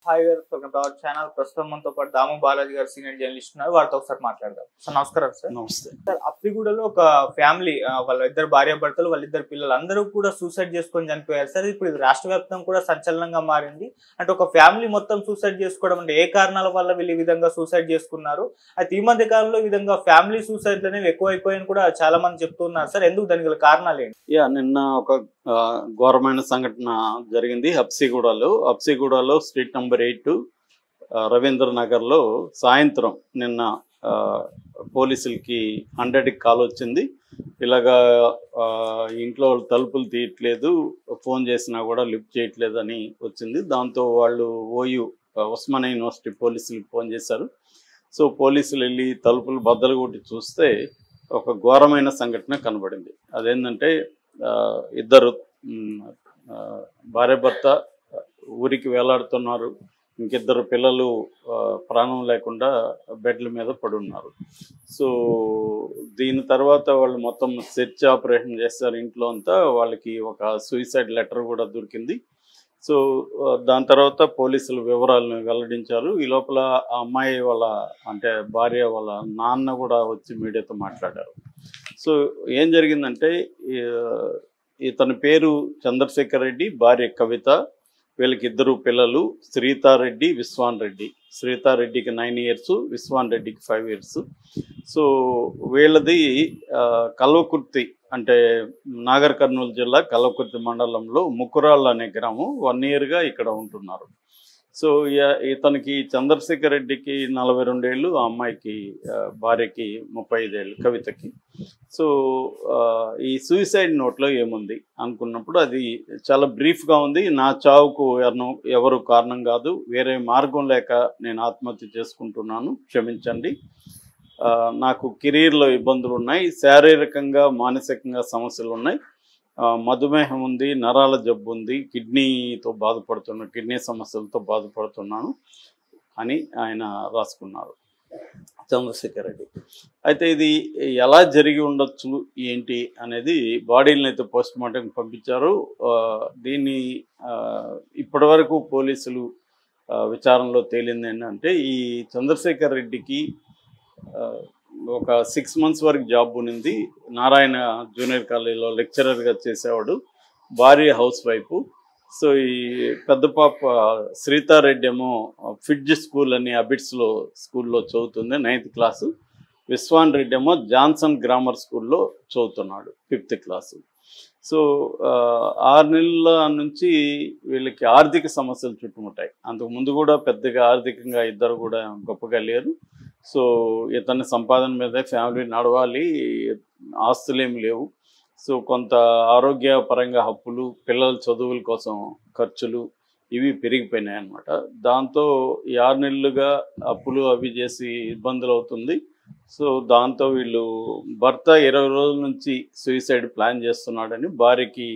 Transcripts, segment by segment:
Hi గారు, welcome to our channel. ప్రస్తుతం మనతో పాటు దాము బాలాజీ గారు సీనియర్ జర్నలిస్ట్ ఉన్నారు. వారితో ఒకసారి మాట్లాడదాం. సార్ నమస్కారం. సార్ నమస్తే సార్, అప్పిగూడలో ఒక ఫ్యామిలీ, వాళ్ళ ఇద్దరు భార్యాభర్తలు, వాళ్ళిద్దరు పిల్లలు అందరూ కూడా సూసైడ్ చేసుకొని చనిపోయారు. సార్ ఇప్పుడు ఇది రాష్ట్ర వ్యాప్తంగా కూడా సంచలనంగా మారింది. అంటే ఒక ఫ్యామిలీ మొత్తం సూసైడ్ చేసుకోవడం అంటే ఏ కారణాల వల్ల వీళ్ళు ఈ విధంగా సూసైడ్ చేసుకున్నారు? అయితే ఈ మధ్య కాలంలో ఈ విధంగా ఫ్యామిలీ సూసైడ్లు అనేవి ఎక్కువైపోయాయని కూడా చాలా మంది చెప్తున్నారు. సార్ ఎందుకు, దానికి గల కారణాలు ఏంటి? నిన్న ఒక ఘోరమైన సంఘటన జరిగింది హబ్సిగూడలో స్ట్రీట్ నెంబర్ 8 రవీంద్ర నగర్లో సాయంత్రం నిన్న పోలీసులకి 100కి కాల్ వచ్చింది. ఇలాగా ఇంట్లో తలుపులు తీయట్లేదు, ఫోన్ చేసినా కూడా లిఫ్ట్ చేయట్లేదు అని వచ్చింది. దాంతో వాళ్ళు ఉస్మానియా యూనివర్సిటీ పోలీసులకు ఫోన్ చేశారు. సో పోలీసులు వెళ్ళి తలుపులు బద్దలు కొట్టి చూస్తే ఒక ఘోరమైన సంఘటన కనబడింది. అదేంటంటే ఇద్దరు భార్యాభర్త ఊరికి వేలాడుతున్నారు. ఇంకిద్దరు పిల్లలు ప్రాణం లేకుండా బెడ్ల మీద పడున్నారు. సో దీని తర్వాత వాళ్ళు మొత్తం సెర్చ్ ఆపరేషన్ చేస్తారు ఇంట్లో అంతా. వాళ్ళకి ఒక సూసైడ్ లెటర్ కూడా దొరికింది. సో దాని తర్వాత పోలీసులు వివరాలను వెల్లడించారు. ఈ లోపల ఆ అమ్మాయి అంటే భార్య వాళ్ళ నాన్న కూడా వచ్చి మీడియాతో మాట్లాడారు. సో ఏం జరిగిందంటే, ఇతని పేరు చంద్రశేఖర్ రెడ్డి, భార్య కవిత. వీళ్ళకి ఇద్దరు పిల్లలు, శ్రీతారెడ్డి, విశ్వాన్ రెడ్డి. శ్రీతారెడ్డికి 9 years, విశ్వాన్ రెడ్డికి 5 years. సో వీళ్ళది కల్వకుర్తి, అంటే నాగర్ కర్నూలు జిల్లా కల్వకుర్తి మండలంలో ముకురాళ్ళు అనే గ్రామం. 1 yearగా ఇక్కడ ఉంటున్నారు. సో ఇతనికి చంద్రశేఖర్ రెడ్డికి 42 ఏళ్ళు, ఆ అమ్మాయికి భార్యకి 35 ఏళ్ళు కవితకి. సో ఈ సూసైడ్ నోట్లో ఏముంది అనుకున్నప్పుడు అది చాలా బ్రీఫ్గా ఉంది. నా చావుకు ఎవరు కారణం కాదు, వేరే మార్గం లేక నేను ఆత్మహత్య చేసుకుంటున్నాను, క్షమించండి. నాకు కెరీర్లో ఇబ్బందులు ఉన్నాయి, శారీరకంగా మానసికంగా సమస్యలు ఉన్నాయి, మధుమేహం ఉంది, నరాల జబ్బు ఉంది, కిడ్నీ సమస్యలతో బాధపడుతున్నాను అని ఆయన రాసుకున్నారు, చంద్రశేఖర్ రెడ్డి. అయితే ఇది ఎలా జరిగి ఉండొచ్చు ఏంటి అనేది బాడీలను అయితే పోస్ట్ మార్టంకి పంపించారు. దీన్ని ఇప్పటివరకు పోలీసులు విచారణలో తేలింది ఏంటంటే, ఈ చంద్రశేఖర్ రెడ్డికి ఒక 6 months వరకు జాబ్ ఉన్నింది. నారాయణ జూనియర్ కాలేజీలో లెక్చరర్గా చేసేవాడు. భార్య హౌస్ వైఫ్. సో ఈ పెద్ద పాప శ్రీతారెడ్డి ఏమో ఫిడ్జ్ స్కూల్ అని అబిట్స్లో స్కూల్లో చదువుతుంది, 9th class. విశ్వాన్ రెడ్డి ఏమో జాన్సన్ గ్రామర్ స్కూల్లో చదువుతున్నాడు, 5th class. సో 6 నెలల నుంచి వీళ్ళకి ఆర్థిక సమస్యలు చుట్టుముట్టాయి. అంతకుముందు కూడా పెద్దగా ఆర్థికంగా ఇద్దరు కూడా గొప్పగా లేరు. సో ఇతని సంపాదన మీదే ఫ్యామిలీ నడవాలి, ఆస్తులేమి లేవు. సో కొంత ఆరోగ్యపరంగా అప్పులు, పిల్లల చదువుల కోసం ఖర్చులు ఇవి పెరిగిపోయినాయి అన్నమాట. దాంతో ఈ 6 నెలలుగా అప్పులు అవి చేసి ఇబ్బందులు అవుతుంది. సో దాంతో వీళ్ళు భర్త 20 రోజుల నుంచి సూసైడ్ ప్లాన్ చేస్తున్నాడని భార్యకి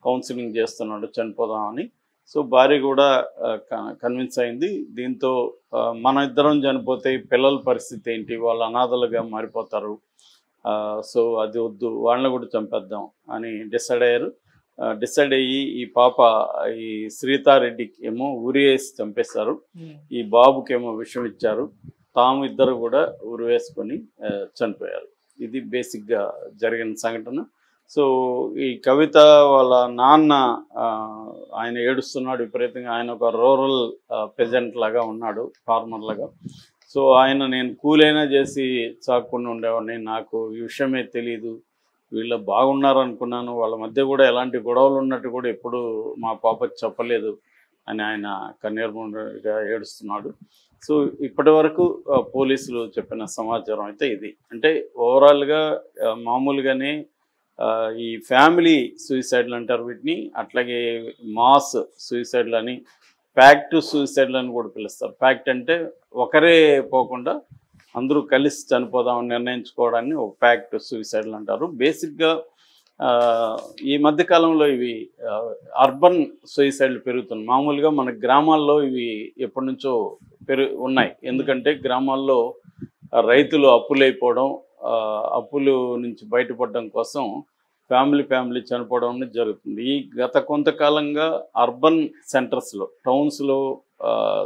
కౌన్సిలింగ్ చేస్తున్నాడు చనిపోదామని. సో భార్య కూడా కన్విన్స్ అయింది. దీంతో మన ఇద్దరం చనిపోతే పిల్లల పరిస్థితి ఏంటి, వాళ్ళు అనాథలుగా మారిపోతారు, సో అది వద్దు, వాళ్ళని కూడా చంపేద్దాం అని డిసైడ్ అయ్యి ఈ పాప, ఈ శ్రీతారెడ్డికి ఏమో ఉరివేసి చంపేశారు, ఈ బాబుకేమో విషం ఇచ్చారు, తాము ఇద్దరు కూడా ఉరివేసుకొని చనిపోయారు. ఇది బేసిక్గా జరిగిన సంఘటన. సో ఈ కవిత వాళ్ళ నాన్న, ఆయన ఏడుస్తున్నాడు విపరీతంగా. ఆయన ఒక రూరల్ పెజెంట్ లాగా ఉన్నాడు, ఫార్మర్ లాగా. సో ఆయన, నేను కూలైనా చేసి చాక్కుండా ఉండేవాడిని, నాకు ఈ విషయమే తెలీదు, వీళ్ళు బాగున్నారు అనుకున్నాను, వాళ్ళ మధ్య కూడా ఎలాంటి గొడవలు ఉన్నట్టు కూడా ఎప్పుడు మా పాప చెప్పలేదు అని ఆయన కన్నీరుగా ఏడుస్తున్నాడు. సో ఇప్పటి వరకు పోలీసులు చెప్పిన సమాచారం అయితే ఇది. అంటే ఓవరాల్గా మామూలుగానే ఈ ఫ్యామిలీ సూసైడ్లు అంటారు వీటిని, అట్లాగే మాస్ సూసైడ్లు అని, ప్యాక్ట్ సూసైడ్లు అని కూడా పిలుస్తారు. ప్యాక్ట్ అంటే ఒకరే పోకుండా అందరూ కలిసి చనిపోదామని నిర్ణయించుకోవడాన్ని ఒక ప్యాక్ట్ సూసైడ్లు అంటారు. బేసిక్గా ఈ మధ్యకాలంలో ఇవి అర్బన్ సూసైడ్లు పెరుగుతున్నాయి. మామూలుగా మన గ్రామాల్లో ఇవి ఎప్పటి నుంచో ఉన్నాయి. ఎందుకంటే గ్రామాల్లో రైతులు అప్పులైపోవడం, అప్పుల నుంచి బయటపడడం కోసం ఫ్యామిలీ చనిపోవడం జరుగుతుంది. ఈ గత కొంతకాలంగా అర్బన్ సెంటర్స్లో, టౌన్స్లో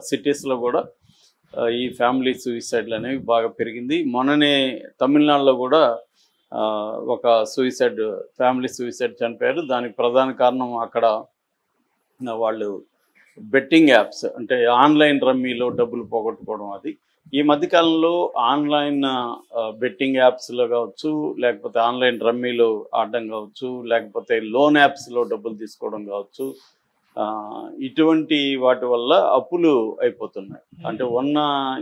సిటీస్లో కూడా ఈ ఫ్యామిలీ సూసైడ్లు అనేవి బాగా పెరిగింది. మొన్ననే తమిళనాడులో కూడా ఒక ఫ్యామిలీ సూసైడ్ చనిపోయారు. దానికి ప్రధాన కారణం అక్కడ వాళ్ళు బెట్టింగ్ యాప్స్, అంటే ఆన్లైన్ రమ్మీలో డబ్బులు పోగొట్టుకోవడం. అది ఈ మధ్యకాలంలో ఆన్లైన్ బెట్టింగ్ యాప్స్లో కావచ్చు, లేకపోతే ఆన్లైన్ రమ్మీలో ఆడడం కావచ్చు, లేకపోతే లోన్ యాప్స్లో డబ్బులు తీసుకోవడం కావచ్చు, ఇటువంటి వాటి వల్ల అప్పులు అయిపోతున్నాయి. అంటే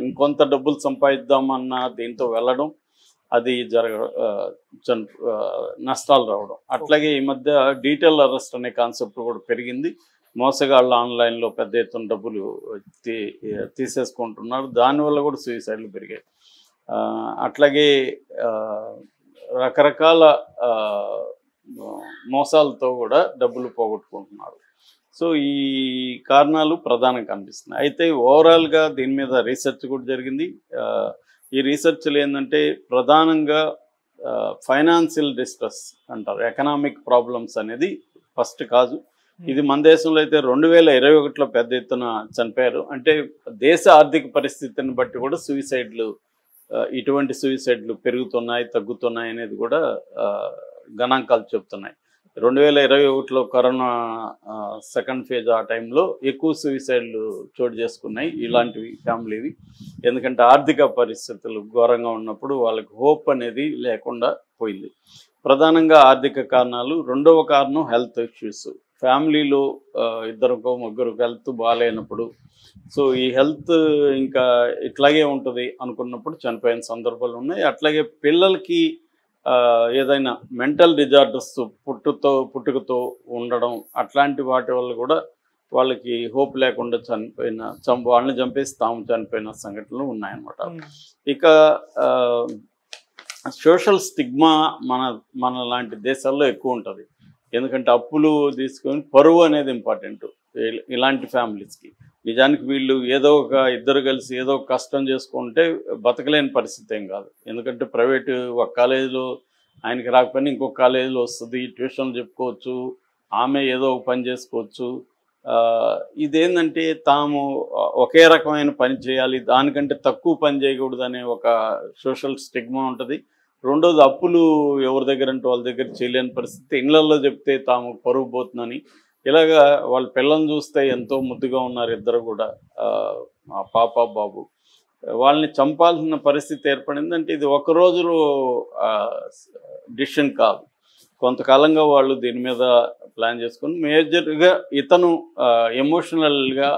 ఇంకొంత డబ్బులు సంపాదిద్దామన్న దీంతో వెళ్ళడం, అది నష్టాలు రావడం. అట్లాగే ఈ మధ్య డీటెయిల్ అరెస్ట్ అనే కాన్సెప్ట్ కూడా పెరిగింది. మోసగాళ్ళు ఆన్లైన్లో పెద్ద ఎత్తున డబ్బులు తీసేసుకుంటున్నారు. దానివల్ల కూడా సూసైడ్లు పెరిగాయి. అట్లాగే రకరకాల మోసాలతో కూడా డబ్బులు పోగొట్టుకుంటున్నారు. సో ఈ కారణాలు ప్రధానంగా కనిపిస్తున్నాయి. అయితే ఓవరాల్గా దీని మీద రీసెర్చ్ కూడా జరిగింది. ఈ రీసెర్చ్లు ఏంటంటే ప్రధానంగా ఫైనాన్షియల్ డిస్ట్రెస్ అంటారు, ఎకనామిక్ ప్రాబ్లమ్స్ అనేది ఫస్ట్ కాజు. ఇది మన దేశంలో అయితే 2021లో పెద్ద ఎత్తున చనిపోయారు. అంటే దేశ ఆర్థిక పరిస్థితిని బట్టి కూడా ఇటువంటి సూసైడ్లు పెరుగుతున్నాయి, తగ్గుతున్నాయి అనేది కూడా గణాంకాలు చెప్తున్నాయి. 2021లో కరోనా సెకండ్ ఫేజ్ ఆ టైంలో ఎక్కువ సూసైడ్లు చోటు చేసుకున్నాయి ఇలాంటివి ఫ్యామిలీవి. ఎందుకంటే ఆర్థిక పరిస్థితులు ఘోరంగా ఉన్నప్పుడు వాళ్ళకి హోప్ అనేది లేకుండా పోయింది. ప్రధానంగా ఆర్థిక కారణాలు. రెండవ కారణం హెల్త్ ఇష్యూస్. ఫ్యామిలీలో ఇద్దరికో ముగ్గురికి హెల్త్ బాగాలేనప్పుడు, సో ఈ హెల్త్ ఇంకా ఇట్లాగే ఉంటుంది అనుకున్నప్పుడు చనిపోయిన సందర్భాలు ఉన్నాయి. అట్లాగే పిల్లలకి ఏదైనా మెంటల్ డిజార్డర్స్ పుట్టుకతో ఉండడం, అట్లాంటి వాటి వల్ల కూడా వాళ్ళకి హోప్ లేకుండా వాళ్ళని చంపేసి తాము చనిపోయిన సంఘటనలు ఉన్నాయన్నమాట. ఇక సోషల్ స్టిగ్మా మన లాంటి దేశాల్లో ఎక్కువ ఉంటుంది. ఎందుకంటే అప్పులు తీసుకొని పరువు అనేది ఇంపార్టెంట్ ఇలాంటి ఫ్యామిలీస్కి. నిజానికి వీళ్ళు ఇద్దరు కలిసి ఏదో ఒక కష్టం చేసుకుంటే బతకలేని పరిస్థితి ఏం కాదు. ఎందుకంటే ప్రైవేటు ఒక కాలేజీలో ఆయనకి రాకపోయినా ఇంకొక కాలేజీలో వస్తుంది, ట్యూషన్లు చెప్పుకోవచ్చు, ఆమె ఏదో ఒక పని చేసుకోవచ్చు. ఇదేంటంటే తాము ఒకే రకమైన పని చేయాలి, దానికంటే తక్కువ పని చేయకూడదు అనే ఒక సోషల్ స్టిగ్మా ఉంటుంది. రెండోది అప్పులు ఎవరి దగ్గర అంటే వాళ్ళ దగ్గర చేయలేని పరిస్థితి. ఇళ్లలో చెప్తే తాము పరువు పోతుందని. ఇలాగా వాళ్ళ పిల్లల్ని చూస్తే ఎంతో ముద్దుగా ఉన్నారు ఇద్దరు కూడా, పాప బాబు. వాళ్ళని చంపాల్సిన పరిస్థితి ఏర్పడింది. అంటే ఇది ఒక రోజులో డిసిషన్ కాదు, కొంతకాలంగా వాళ్ళు దీని మీద ప్లాన్ చేసుకుని మేజర్గా ఇతను ఎమోషనల్గా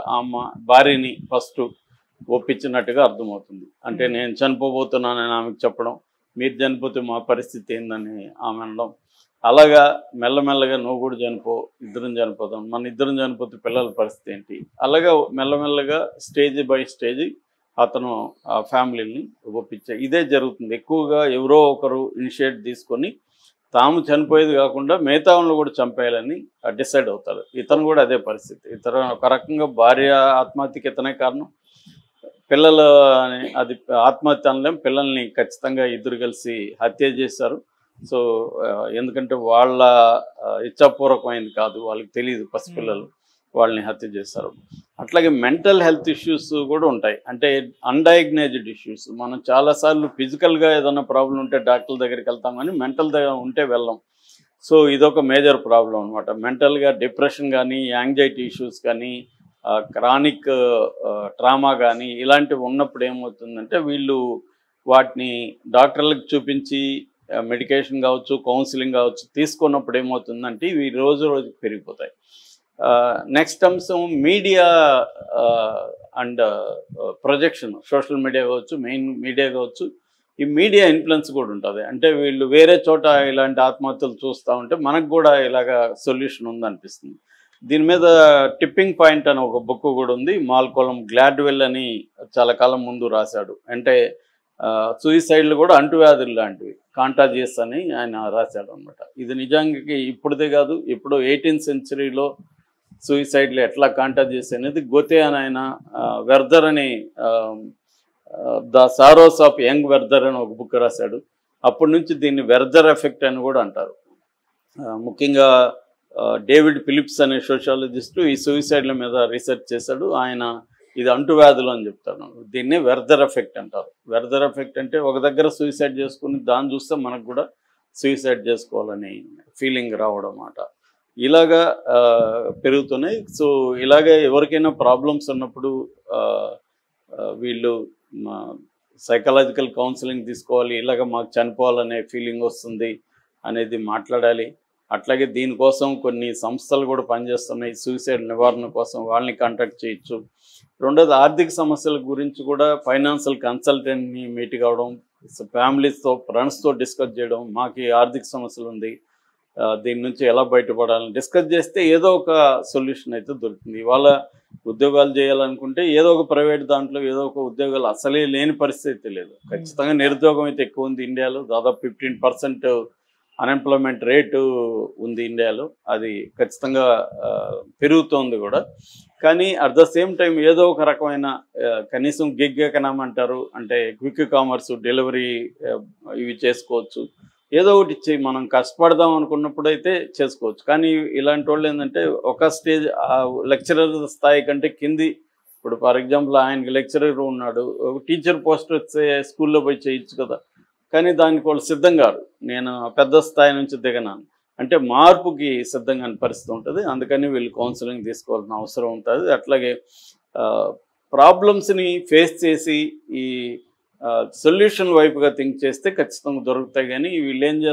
భార్యని ఫస్ట్ ఒప్పించినట్టుగా అర్థమవుతుంది. అంటే నేను చనిపోబోతున్నానని ఆమెకు చెప్పడం, మీరు చనిపోతే మా పరిస్థితి ఏందని ఆమె అనడం. అలాగా మెల్లమెల్లగా నువ్వు కూడా చనిపో, ఇద్దరం చనిపోతాం, ఇద్దరం చనిపోతే పిల్లల పరిస్థితి ఏంటి, అలాగా మెల్లమెల్లగా స్టేజ్ బై స్టేజ్ అతను ఆ ఫ్యామిలీని ఒప్పించే ఇదే జరుగుతుంది. ఎక్కువగా ఎవరో ఒకరు ఇనిషియేట్ తీసుకొని తాము చనిపోయేది కాకుండా మిగతా వాళ్ళు కూడా చంపేయాలని డిసైడ్ అవుతారు. ఇతను కూడా అదే పరిస్థితి. ఇతను ఒక రకంగా భార్య ఆత్మహత్యకి ఇతనే కారణం, పిల్లలు అది ఆత్మహత్య అనలేం, పిల్లల్ని ఖచ్చితంగా ఇద్దరు కలిసి హత్య చేశారు. సో ఎందుకంటే వాళ్ళ ఇచ్చాపూర్వకమైంది కాదు, వాళ్ళకి తెలియదు, పసిపిల్లలు, వాళ్ళని హత్య చేస్తారు. అట్లాగే మెంటల్ హెల్త్ ఇష్యూస్ కూడా ఉంటాయి. అంటే అన్డయాగ్నైజ్డ్ ఇష్యూస్. మనం చాలాసార్లు ఫిజికల్గా ఏదైనా ప్రాబ్లం ఉంటే డాక్టర్ దగ్గరికి వెళ్తాం, కానీ మెంటల్ దగ్గర ఉంటే వెళ్ళం. సో ఇదొక మేజర్ ప్రాబ్లం అనమాట. మెంటల్గా డిప్రెషన్ కానీ, యాంగ్జైటీ ఇష్యూస్ కానీ, క్రానిక్ ట్రామా కానీ ఇలాంటివి ఉన్నప్పుడు ఏమవుతుందంటే వీళ్ళు వాటిని డాక్టర్లకు చూపించి మెడికేషన్ కావచ్చు, కౌన్సిలింగ్ కావచ్చు తీసుకున్నప్పుడు ఏమవుతుందంటే ఇవి రోజు రోజుకి పెరిగిపోతాయి. నెక్స్ట్ అంశం media and projection. Social media కావచ్చు, మెయిన్ మీడియా కావచ్చు, ఈ మీడియా ఇన్ఫ్లుయెన్స్ కూడా ఉంటుంది. అంటే వీళ్ళు వేరే చోట ఇలాంటి ఆత్మహత్యలు చూస్తూ ఉంటే మనకు కూడా ఇలాగ సొల్యూషన్ ఉందనిపిస్తుంది. దీని మీద టిప్పింగ్ పాయింట్ అని ఒక బుక్ కూడా ఉంది. మాల్కోలం గ్లాడ్వెల్ అని చాలా కాలం ముందు రాశాడు. అంటే సూయిసైడ్లు కూడా అంటువ్యాధులు లాంటివి, కాంటాజియస్ అని ఆయన రాశాడు అనమాట. ఇది నిజానికి ఇప్పుడుదే కాదు, ఎప్పుడో 18th centuryలో సూయిసైడ్లు ఎట్లా కాంటాజియస్ అనేది గోతే అని ఆయన వెర్దర్ అని ద సారోస్ ఆఫ్ యంగ్ వెర్దర్ అని ఒక బుక్ రాశాడు. అప్పటి నుంచి దీన్ని వెర్దర్ ఎఫెక్ట్ అని కూడా అంటారు. ముఖ్యంగా డేవిడ్ ఫిలిప్స్ అనే సోషాలజిస్టు ఈ సూయిసైడ్ల మీద రీసెర్చ్ చేశాడు. ఆయన ఇది అంటువ్యాధులు అని చెప్తాను. దీన్నే వెర్దర్ ఎఫెక్ట్ అంటారు. వెర్దర్ ఎఫెక్ట్ అంటే ఒక దగ్గర సూసైడ్ చేసుకుని దాన్ని చూస్తే మనకు కూడా సూసైడ్ చేసుకోవాలని ఫీలింగ్ రావడం అన్నమాట. ఇలాగా పెరుగుతున్నాయి. సో ఇలాగే ఎవరికైనా ప్రాబ్లమ్స్ ఉన్నప్పుడు వీళ్ళు సైకలాజికల్ కౌన్సిలింగ్ తీసుకోవాలి. ఇలాగ మాకు చనిపోవాలనే ఫీలింగ్ వస్తుంది అనేది మాట్లాడాలి. అట్లాగే దీనికోసం కొన్ని సంస్థలు కూడా పనిచేస్తున్నాయి. సూసైడ్ నివారణ కోసం వాళ్ళని కాంటాక్ట్ చేయొచ్చు. రెండోది ఆర్థిక సమస్యల గురించి కూడా ఫైనాన్షియల్ కన్సల్టెంట్ని మీట్ కావడం, ఫ్యామిలీస్తో ఫ్రెండ్స్తో డిస్కస్ చేయడం. మాకు ఈ ఆర్థిక సమస్యలు ఉంది, దీని నుంచి ఎలా బయటపడాలని డిస్కస్ చేస్తే ఏదో ఒక సొల్యూషన్ అయితే దొరుకుతుంది. ఇవాళ ఉద్యోగాలు చేయాలనుకుంటే ఏదో ఒక ప్రైవేట్ దాంట్లో ఏదో ఒక ఉద్యోగాలు అసలే లేని పరిస్థితి లేదు. ఖచ్చితంగా నిరుద్యోగం అయితే ఎక్కువ ఉంది ఇండియాలో. దాదాపు 15% అన్ఎంప్లాయ్మెంట్ రేటు ఉంది ఇండియాలో. అది ఖచ్చితంగా పెరుగుతోంది కూడా. కానీ అట్ ద సేమ్ టైం ఏదో ఒక రకమైన కనీసం గిగ్ ఎకనామీ అంటారు, అంటే క్విక్ కామర్స్, డెలివరీ ఇవి చేసుకోవచ్చు. ఏదో ఒకటి మనం కష్టపడదాం అనుకున్నప్పుడు అయితే చేసుకోవచ్చు. కానీ ఇలాంటి వాళ్ళు ఏంటంటే ఒక స్టేజ్ లెక్చరర్ స్థాయి కంటే కింది, ఇప్పుడు ఫర్ ఎగ్జాంపుల్ ఆయనకి లెక్చరర్ ఉన్నాడు, టీచర్ పోస్ట్ వచ్చే స్కూల్లో పోయి చేయొచ్చు కదా. కానీ దానికి వాళ్ళు సిద్ధం కాదు. నేను పెద్ద స్థాయి నుంచి దిగనాను అంటే మార్పుకి సిద్ధంగా పరిస్థితి ఉంటుంది. అందుకని వీళ్ళు కౌన్సిలింగ్ తీసుకోవాల్సిన అవసరం ఉంటుంది. అట్లాగే ప్రాబ్లమ్స్ని ఫేస్ చేసి ఈ సొల్యూషన్ వైపుగా థింక్ చేస్తే ఖచ్చితంగా దొరుకుతాయి. కానీ వీళ్ళు ఏం చేస్తారు